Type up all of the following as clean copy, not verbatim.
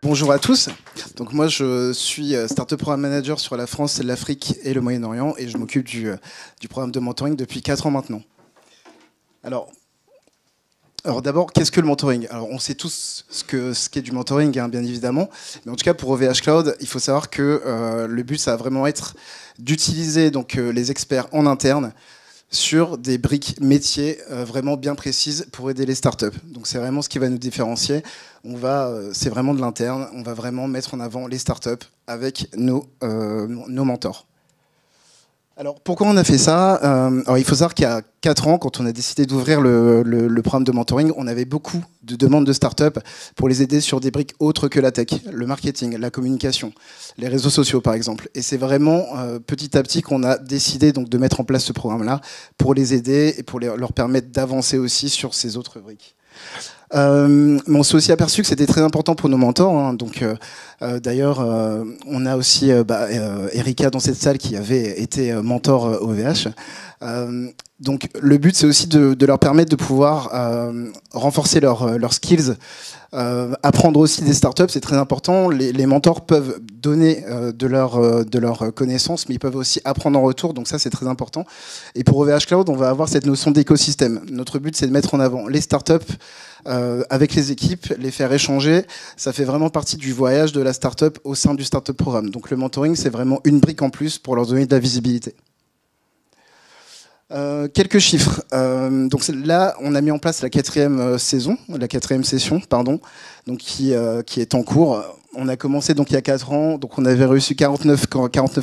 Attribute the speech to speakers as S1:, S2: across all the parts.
S1: Bonjour à tous. Donc moi je suis Startup Program Manager sur la France, l'Afrique et le Moyen-Orient et je m'occupe du programme de mentoring depuis 4 ans maintenant. Alors d'abord, qu'est-ce que le mentoring? Alors on sait tous ce qu'est du mentoring, hein, bien évidemment, mais en tout cas pour OVH Cloud, il faut savoir que le but ça va vraiment être d'utiliser donc les experts en interne sur des briques métiers vraiment bien précises pour aider les startups. Donc c'est vraiment ce qui va nous différencier. C'est vraiment de l'interne, on va vraiment mettre en avant les startups avec nos mentors. Alors pourquoi on a fait ça? Alors il faut savoir qu'il y a 4 ans, quand on a décidé d'ouvrir le programme de mentoring, on avait beaucoup de demandes de startups pour les aider sur des briques autres que la tech, le marketing, la communication, les réseaux sociaux par exemple. Et c'est vraiment petit à petit qu'on a décidé donc de mettre en place ce programme-là pour les aider et pour leur permettre d'avancer aussi sur ces autres briques. Mais on s'est aussi aperçu que c'était très important pour nos mentors, hein. Donc d'ailleurs on a aussi Erika dans cette salle qui avait été mentor OVH. Donc le but c'est aussi de leur permettre de pouvoir renforcer leurs skills, apprendre aussi des startups, c'est très important. Les mentors peuvent donner de leur connaissances, mais ils peuvent aussi apprendre en retour, donc ça c'est très important. Et pour OVH Cloud, on va avoir cette notion d'écosystème. Notre but c'est de mettre en avant les startups avec les équipes, les faire échanger. Ça fait vraiment partie du voyage de la startup au sein du startup programme. Donc le mentoring c'est vraiment une brique en plus pour leur donner de la visibilité. Quelques chiffres. Donc là, on a mis en place la 4e session, pardon, donc qui est en cours. On a commencé donc il y a 4 ans, donc on avait reçu 49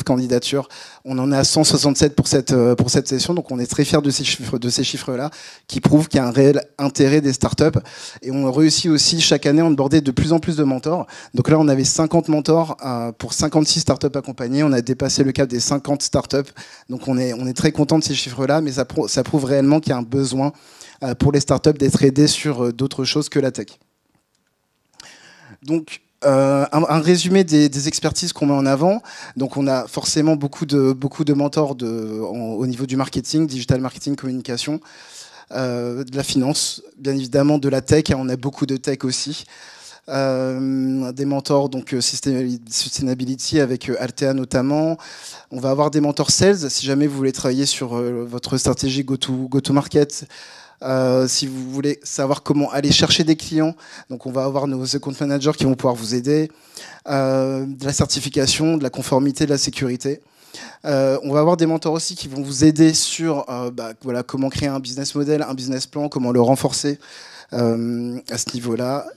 S1: candidatures. On en est à 167 pour cette session, donc on est très fiers de ces chiffres-là, qui prouvent qu'il y a un réel intérêt des startups. Et on réussit aussi chaque année à onboarder de plus en plus de mentors. Donc là, on avait 50 mentors pour 56 startups accompagnées. On a dépassé le cap des 50 startups. Donc on est très content de ces chiffres-là, mais ça prouve réellement qu'il y a un besoin pour les startups d'être aidés sur d'autres choses que la tech. Donc un résumé des expertises qu'on met en avant. Donc on a forcément beaucoup de mentors au niveau du marketing, digital marketing, communication, de la finance, bien évidemment de la tech, hein, on a beaucoup de tech aussi. Des mentors donc sustainability avec Altea notamment. On va avoir des mentors sales si jamais vous voulez travailler sur votre stratégie go-to-market. Si vous voulez savoir comment aller chercher des clients, donc on va avoir nos account managers qui vont pouvoir vous aider, de la certification, de la conformité, de la sécurité. On va avoir des mentors aussi qui vont vous aider sur voilà, comment créer un business model, un business plan, comment le renforcer à ce niveau-là.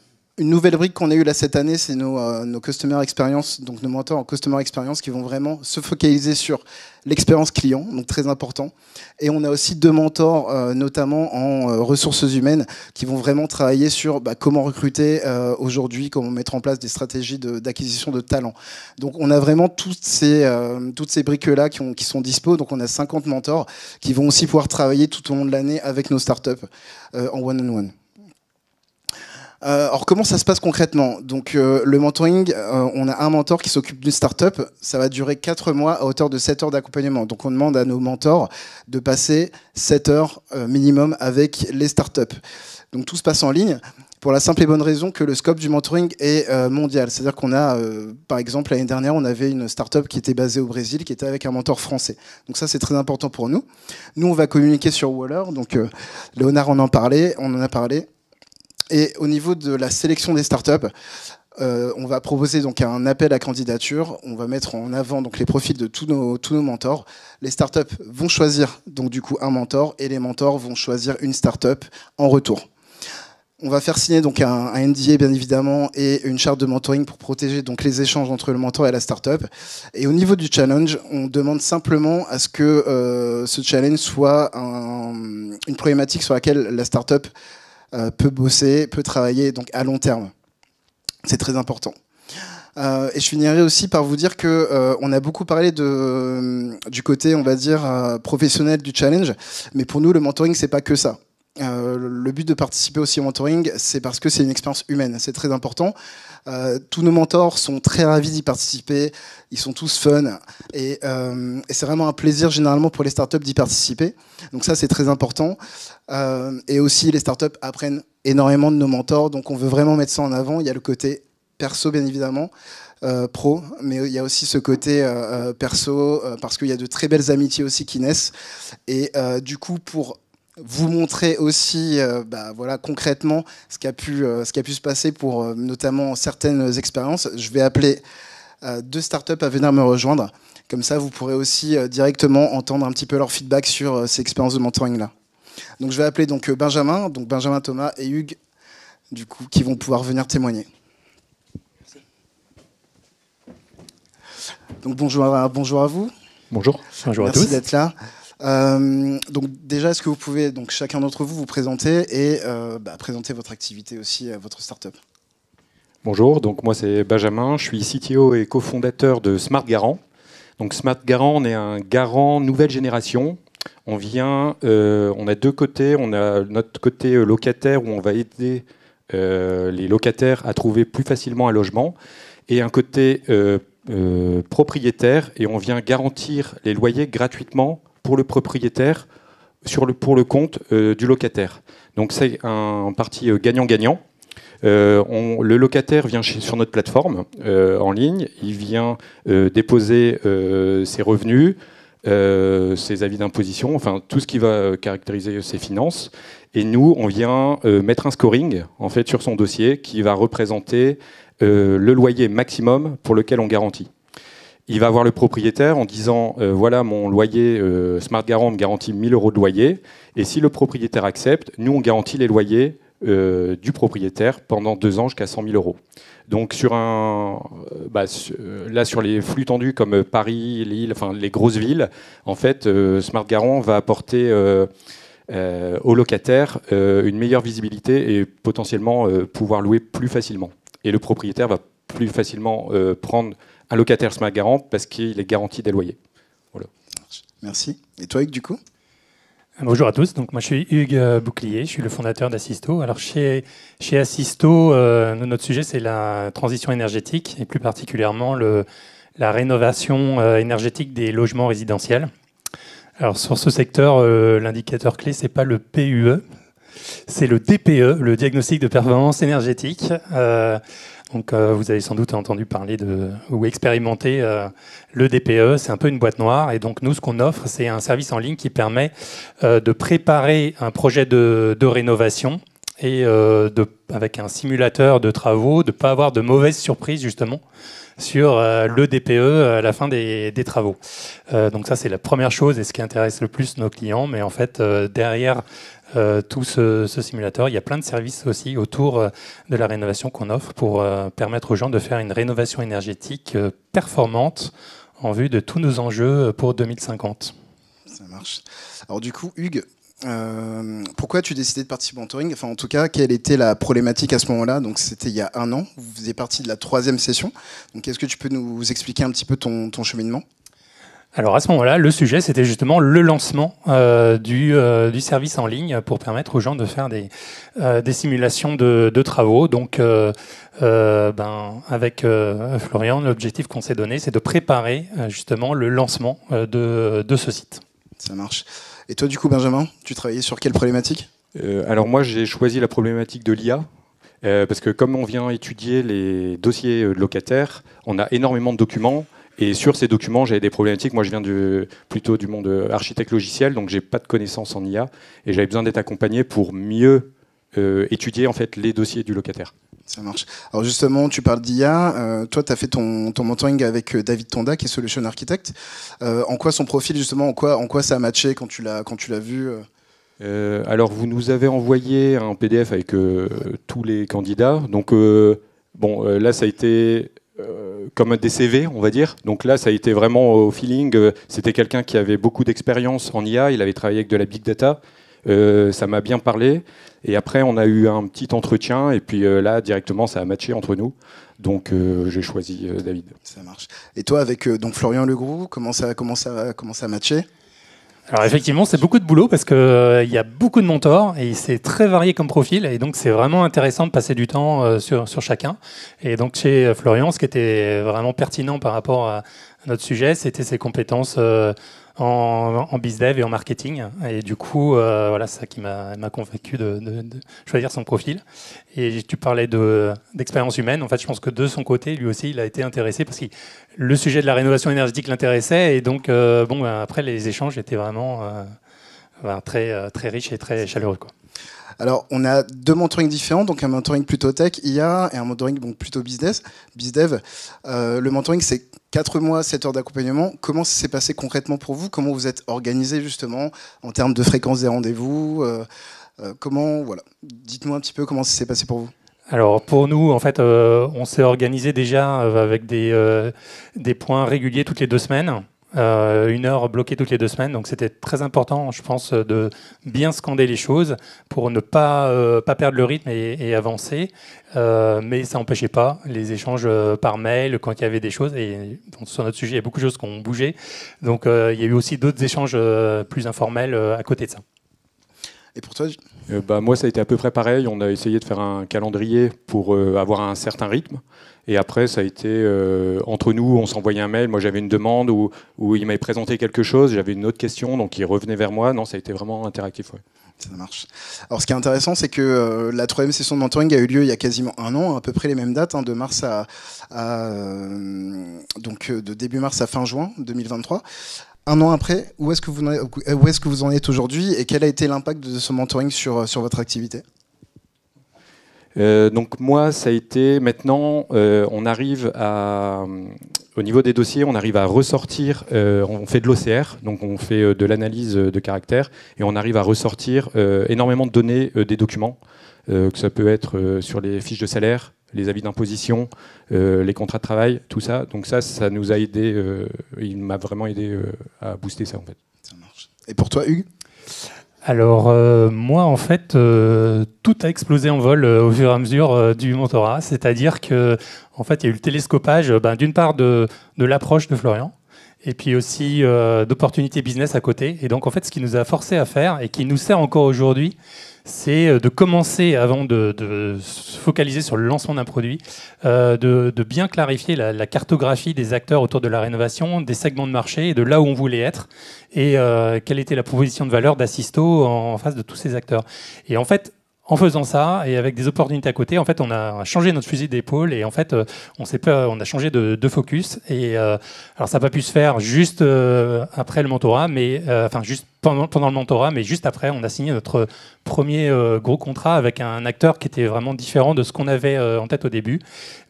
S1: Une nouvelle brique qu'on a eue là cette année, c'est nos Customer Experience, donc nos mentors en Customer Experience qui vont vraiment se focaliser sur l'expérience client, donc très important. Et on a aussi 2 mentors, notamment en ressources humaines, qui vont vraiment travailler sur comment recruter aujourd'hui, comment mettre en place des stratégies d'acquisition de talents. Donc on a vraiment toutes ces briques-là qui sont dispo. Donc on a 50 mentors qui vont aussi pouvoir travailler tout au long de l'année avec nos startups en one-on-one. Alors comment ça se passe concrètement? Donc le mentoring, on a un mentor qui s'occupe d'une startup, ça va durer 4 mois à hauteur de 7 heures d'accompagnement. Donc on demande à nos mentors de passer 7 heures minimum avec les startups. Donc tout se passe en ligne pour la simple et bonne raison que le scope du mentoring est mondial. C'est-à-dire qu'on a, par exemple, l'année dernière, on avait une startup qui était basée au Brésil, qui était avec un mentor français. Donc ça, c'est très important pour nous. Nous, on va communiquer sur Waller. Donc Léonard on en a parlé. Et au niveau de la sélection des startups, on va proposer donc un appel à candidature. On va mettre en avant donc les profils de tous nos mentors. Les startups vont choisir donc du coup un mentor et les mentors vont choisir une startup en retour. On va faire signer donc un NDA bien évidemment et une charte de mentoring pour protéger donc les échanges entre le mentor et la startup. Et au niveau du challenge, on demande simplement à ce que ce challenge soit une problématique sur laquelle la startup peut bosser, peut travailler donc à long terme. C'est très important. Et je finirai aussi par vous dire que on a beaucoup parlé du côté, on va dire, professionnel du challenge, mais pour nous, le mentoring, c'est pas que ça. Le but de participer aussi au mentoring, c'est parce que c'est une expérience humaine, c'est très important. Tous nos mentors sont très ravis d'y participer, ils sont tous fun et c'est vraiment un plaisir généralement pour les startups d'y participer. Donc ça c'est très important. Et aussi les startups apprennent énormément de nos mentors, donc on veut vraiment mettre ça en avant. Il y a le côté perso bien évidemment, pro, mais il y a aussi ce côté perso, parce qu'il y a de très belles amitiés aussi qui naissent. Et du coup, pour vous montrer aussi voilà, concrètement ce qui a pu se passer pour notamment certaines expériences, je vais appeler 2 startups à venir me rejoindre. Comme ça, vous pourrez aussi directement entendre un petit peu leur feedback sur ces expériences de mentoring-là. Donc, je vais appeler donc, Benjamin Thomas et Hugues, du coup, qui vont pouvoir venir témoigner. Donc, bonjour à vous.
S2: Bonjour. Bonjour à tous.
S1: Merci d'être là. Donc déjà, est-ce que vous pouvez, donc chacun d'entre vous présenter et présenter votre activité aussi, votre startup.
S2: Bonjour, donc moi c'est Benjamin, je suis CTO et cofondateur de Smart Garant. Donc Smart Garant, on est un garant nouvelle génération. On a 2 côtés. On a notre côté locataire où on va aider les locataires à trouver plus facilement un logement, et un côté propriétaire, et on vient garantir les loyers gratuitement pour le propriétaire pour le compte du locataire. Donc c'est un parti gagnant-gagnant. Le locataire vient sur notre plateforme en ligne, il vient déposer ses revenus, ses avis d'imposition, enfin tout ce qui va caractériser ses finances. Et nous, on vient mettre un scoring en fait sur son dossier qui va représenter le loyer maximum pour lequel on garantit. Il va voir le propriétaire en disant voilà, mon loyer, Smart Garant me garantit 1 000 € de loyer. Et si le propriétaire accepte, nous on garantit les loyers du propriétaire pendant 2 ans jusqu'à 100 000 €. Donc sur sur les flux tendus comme Paris, Lille, enfin les grosses villes, en fait, Smart Garant va apporter aux locataires une meilleure visibilité et potentiellement pouvoir louer plus facilement. Et le propriétaire va plus facilement prendre un locataire Smart Garant parce qu'il est garanti des loyers. Voilà.
S1: Merci. Et toi, Hugues, du coup ?
S3: Bonjour à tous, donc moi je suis Hugues Bouclier, je suis le fondateur d'Assisto. Alors chez Assisto, notre sujet c'est la transition énergétique et plus particulièrement la rénovation énergétique des logements résidentiels. Alors sur ce secteur, l'indicateur clé c'est pas le PUE, c'est le DPE, le diagnostic de performance énergétique. Donc vous avez sans doute entendu parler ou expérimenté le DPE, c'est un peu une boîte noire. Et donc nous, ce qu'on offre, c'est un service en ligne qui permet de préparer un projet de rénovation et avec un simulateur de travaux, de ne pas avoir de mauvaises surprises justement sur le DPE à la fin des travaux. Donc ça, c'est la première chose et ce qui intéresse le plus nos clients. Mais en fait, derrière tout ce simulateur, il y a plein de services aussi autour de la rénovation qu'on offre pour permettre aux gens de faire une rénovation énergétique performante en vue de tous nos enjeux pour 2050.
S1: Ça marche. Alors du coup, Hugues, pourquoi tu as décidé de participer au mentoring ? Enfin, en tout cas, quelle était la problématique à ce moment-là ? Donc c'était il y a 1 an, vous faisiez partie de la 3e session. Donc est-ce que tu peux nous expliquer un petit peu ton cheminement ?
S3: Alors à ce moment-là, le sujet, c'était justement le lancement du service en ligne pour permettre aux gens de faire des simulations de travaux. Donc avec Florian, l'objectif qu'on s'est donné, c'est de préparer justement le lancement de ce site.
S1: Ça marche. Et toi, du coup, Benjamin, tu travaillais sur quelle problématique ?
S2: Alors moi, j'ai choisi la problématique de l'IA. Parce que comme on vient étudier les dossiers de locataires, on a énormément de documents. Et sur ces documents, j'avais des problématiques. Moi, je viens plutôt du monde architecte logiciel, donc j'ai pas de connaissances en IA. Et j'avais besoin d'être accompagné pour mieux étudier en fait, les dossiers du locataire.
S1: Ça marche. Alors justement, tu parles d'IA. Toi, tu as fait ton mentoring avec David Tonda, qui est Solution Architect. En quoi son profil, justement, en quoi ça a matché quand tu l'as vu
S2: Alors, vous nous avez envoyé un PDF avec tous les candidats. Donc, là, ça a été comme des CV, on va dire. Donc là, ça a été vraiment au feeling. C'était quelqu'un qui avait beaucoup d'expérience en IA. Il avait travaillé avec de la big data. Ça m'a bien parlé. Et après, on a eu un petit entretien. Et puis là, directement, ça a matché entre nous. Donc, j'ai choisi David.
S1: Ça marche. Et toi, avec donc Florian Legroux, comment ça a matché ?
S3: Alors effectivement, c'est beaucoup de boulot parce qu'il y a beaucoup de mentors et c'est très varié comme profil. Et donc, c'est vraiment intéressant de passer du temps sur chacun. Et donc, chez Florian, ce qui était vraiment pertinent par rapport à notre sujet, c'était ses compétences en bizdev et en marketing. Et du coup, voilà, c'est ça qui m'a convaincu de choisir son profil. Et tu parlais d'expérience humaine. En fait, je pense que de son côté, lui aussi, il a été intéressé parce que le sujet de la rénovation énergétique l'intéressait. Et donc, après, les échanges étaient vraiment très, très riches et très chaleureux, quoi.
S1: Alors, on a 2 mentorings différents, donc un mentoring plutôt tech, IA, et un mentoring donc plutôt business, bizdev. Le mentoring, c'est 4 mois, 7 heures d'accompagnement. Comment ça s'est passé concrètement pour vous? Comment vous êtes organisé justement en termes de fréquence des rendez-vous? Voilà. Dites-moi un petit peu comment ça s'est passé pour vous.
S3: Alors pour nous, en fait, on s'est organisé déjà avec des points réguliers toutes les 2 semaines. 1 heure bloquée toutes les 2 semaines, donc c'était très important, je pense, de bien scander les choses pour ne pas perdre le rythme et avancer, mais ça n'empêchait pas les échanges par mail quand il y avait des choses, et sur notre sujet il y a beaucoup de choses qui ont bougé, donc il y a eu aussi d'autres échanges plus informels à côté de ça.
S1: Et pour toi?
S2: Moi, ça a été à peu près pareil. On a essayé de faire un calendrier pour avoir un certain rythme. Et après, ça a été entre nous, on s'envoyait un mail. Moi, j'avais une demande où il m'avait présenté quelque chose. J'avais une autre question, donc il revenait vers moi. Non, ça a été vraiment interactif. Ouais.
S1: Ça marche. Alors, ce qui est intéressant, c'est que la 3e session de mentoring a eu lieu il y a quasiment 1 an, à peu près les mêmes dates, de mars de début mars à fin juin 2023. 1 an après, où est-ce que vous en êtes aujourd'hui et quel a été l'impact de ce mentoring sur votre activité?
S2: Donc moi, ça a été maintenant, on arrive au niveau des dossiers, on arrive à ressortir, on fait de l'OCR, donc on fait de l'analyse de caractère, et on arrive à ressortir énormément de données des documents, que ça peut être sur les fiches de salaire, les avis d'imposition, les contrats de travail, tout ça. Donc ça nous a aidé, il m'a vraiment aidé à booster ça en fait.
S1: Ça marche. Et pour toi, Hugues?
S3: Alors moi en fait tout a explosé en vol au fur et à mesure du mentorat, c'est-à-dire que en fait il y a eu le télescopage d'une part de l'approche de Florian et puis aussi d'opportunités business à côté, et donc en fait ce qui nous a forcé à faire et qui nous sert encore aujourd'hui, c'est de commencer, avant de se focaliser sur le lancement d'un produit, de bien clarifier la cartographie des acteurs autour de la rénovation, des segments de marché et de là où on voulait être, et quelle était la proposition de valeur d'Assisto en face de tous ces acteurs. Et en fait, en faisant ça et avec des opportunités à côté, en fait, on a changé notre fusil d'épaule et en fait, on a changé de focus. Et alors, ça n'a pas pu se faire juste après le mentorat, mais juste pendant le mentorat, mais juste après, on a signé notre premier gros contrat avec un acteur qui était vraiment différent de ce qu'on avait en tête au début.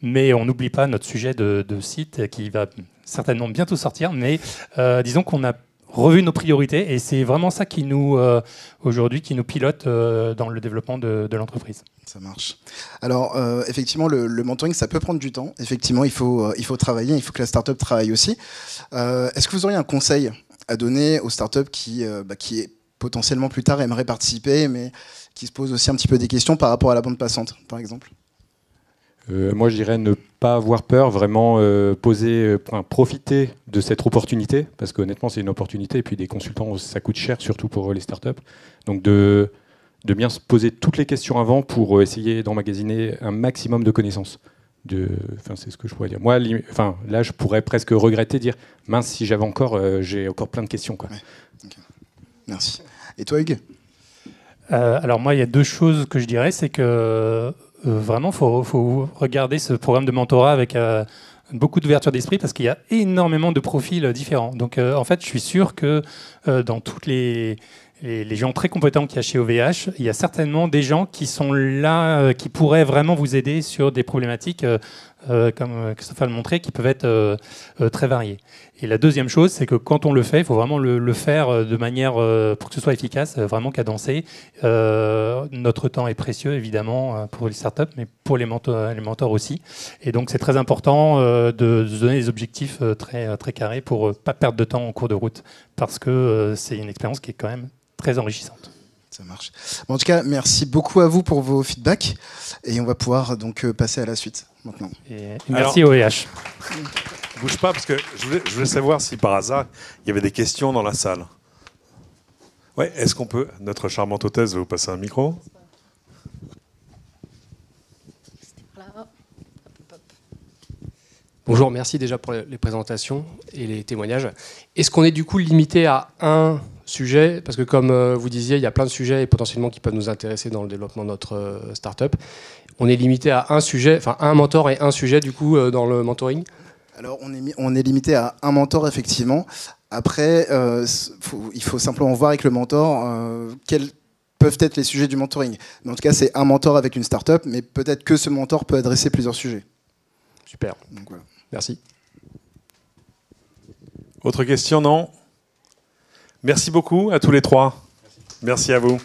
S3: Mais on n'oublie pas notre sujet de site qui va certainement bientôt sortir. Mais disons qu'on a revu nos priorités et c'est vraiment ça qui nous aujourd'hui qui nous pilote dans le développement de l'entreprise.
S1: Ça marche. Alors effectivement le mentoring ça peut prendre du temps. Effectivement il faut travailler, il faut que la startup travaille aussi. Est-ce que vous auriez un conseil à donner aux startups qui potentiellement plus tard aimeraient participer mais qui se posent aussi un petit peu des questions par rapport à la bande passante par exemple?
S2: Moi, je dirais ne pas avoir peur, vraiment profiter de cette opportunité, parce qu'honnêtement, c'est une opportunité. Et puis, des consultants, ça coûte cher, surtout pour les startups. Donc, de bien se poser toutes les questions avant pour essayer d'emmagasiner un maximum de connaissances. C'est ce que je pourrais dire. Moi, là, je pourrais presque regretter, dire mince, si j'avais j'ai encore plein de questions. Quoi.
S1: Ouais. Okay. Merci. Et toi, Hugues?
S3: Alors, moi, il y a 2 choses que je dirais. C'est que vraiment, faut regarder ce programme de mentorat avec beaucoup d'ouverture d'esprit parce qu'il y a énormément de profils différents. Donc, en fait, je suis sûr que dans toutes les gens très compétents qu'il y a chez OVH, il y a certainement des gens qui sont là, qui pourraient vraiment vous aider sur des problématiques, comme Christophe a le montré, qui peuvent être très variées. Et la deuxième chose, c'est que quand on le fait, il faut vraiment le faire de manière, pour que ce soit efficace, vraiment cadencé. Notre temps est précieux, évidemment, pour les startups, mais pour les mentors aussi. Et donc, c'est très important de se donner des objectifs très, très carrés pour ne pas perdre de temps en cours de route, parce que c'est une expérience qui est quand même très enrichissante.
S1: Ça marche. Bon, en tout cas, merci beaucoup à vous pour vos feedbacks et on va pouvoir donc passer à la suite maintenant.
S3: Et merci OVH.
S4: Bouge pas parce que je voulais savoir si par hasard il y avait des questions dans la salle. Ouais, est-ce qu'on peut, notre charmante hôtesse, vous passer un micro?
S5: Bonjour, merci déjà pour les présentations et les témoignages. Est-ce qu'on est du coup limité à un sujet? Parce que comme vous disiez, il y a plein de sujets potentiellement qui peuvent nous intéresser dans le développement de notre start-up. On est limité à un sujet, enfin un mentor et un sujet du coup dans le mentoring?
S1: Alors on est limité à un mentor effectivement. Après, il faut simplement voir avec le mentor quels peuvent être les sujets du mentoring. Mais en tout cas, c'est un mentor avec une start-up, mais peut-être que ce mentor peut adresser plusieurs sujets.
S5: Super.
S1: Donc, voilà.
S5: Merci.
S4: Autre question, non? Merci beaucoup à tous les trois. Merci à vous.